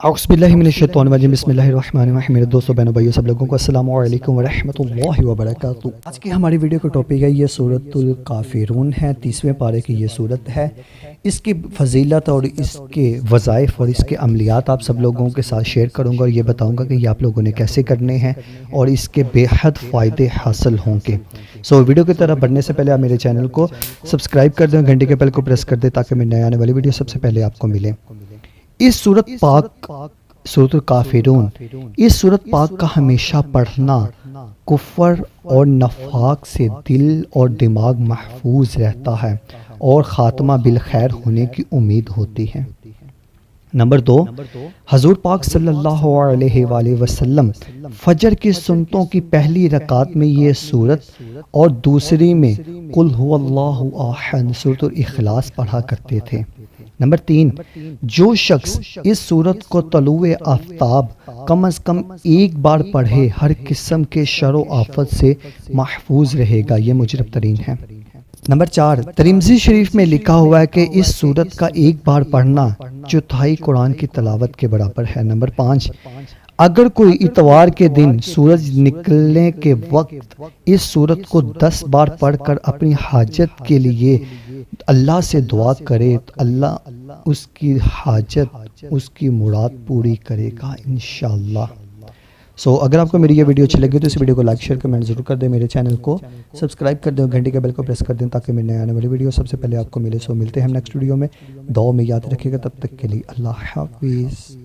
اعوذ باللہ من الشیطان الرجیم بسم اللہ الرحمن الرحیم۔ میرے دوستوں بہنوں بھائیوں سب لوگوں کو السلام علیکم ورحمۃ اللہ وبرکاتہ۔ آج کی ہماری ویڈیو کا ٹاپک ہے یہ سورۃ الکافرون ہے، 30ویں پارے کی یہ سورت ہے۔ اس کی فضیلت اور اس کے وظائف اور اس کے عملیات آپ سب لوگوں کے ساتھ شیئر کروں گا اور یہ بتاؤں گا کہ یہ آپ لوگوں نے کیسے کرنے ہیں اور اس کے بے حد فائدے حاصل ہوں گے۔ ویڈیو کی طرف بڑھنے سے پہلے آپ میرے چینل کو سبسکرائب کر دیں، گھنٹی کے بیل کو پریس کر دیں تاکہ میں نئے آنے والی ویڈیو سب سے پہلے آپ کو ملے۔ اس سورت پاک سورۃ الکافرون، اس سورت پاک کا ہمیشہ پڑھنا کفر اور نفاق سے دل اور دماغ محفوظ رہتا ہے اور خاتمہ بالخیر ہونے کی امید ہوتی ہے۔ نمبر 2، حضور پاک صلی اللہ علیہ وآلہ وسلم فجر کی سنتوں کی پہلی رکعت میں یہ سورت اور دوسری میں قل هو اللہ احد سورۃ الاخلاص پڑھا کرتے تھے۔ نمبر 3، جو شخص اس سورت کو طلوع آفتاب کم از کم ایک بار پڑھے ہر قسم کے شر و آفت سے محفوظ رہے گا، یہ مجرب ترین ہے۔ نمبر 4، ترمذی شریف میں لکھا ہوا ہے کہ اس سورت کا ایک بار پڑھنا چوتھائی قرآن کی تلاوت کے برابر ہے۔ نمبر 5، اگر کوئی اتوار کے دن سورج نکلنے کے وقت اس سورت کو 10 بار پڑھ کر اپنی حاجت کے لیے اللہ سے دعا کرے تو اللہ اس کی حاجت، اس کی مراد پوری کرے گا انشاءاللہ۔ اگر آپ کو میری یہ ویڈیو اچھی لگی تو اس ویڈیو کو لائک شیئر کمنٹ ضرور کر دیں، میرے چینل کو سبسکرائب کر دیں، گھنٹی کے بیل کو پریس کر دیں تاکہ میرے نئے آنے والی ویڈیو سب سے پہلے آپ کو ملے۔ ملتے ہیں ہم نیکسٹ ویڈیو میں، دعا میں یاد رکھیے گا، تب تک کے لیے اللہ حافظ۔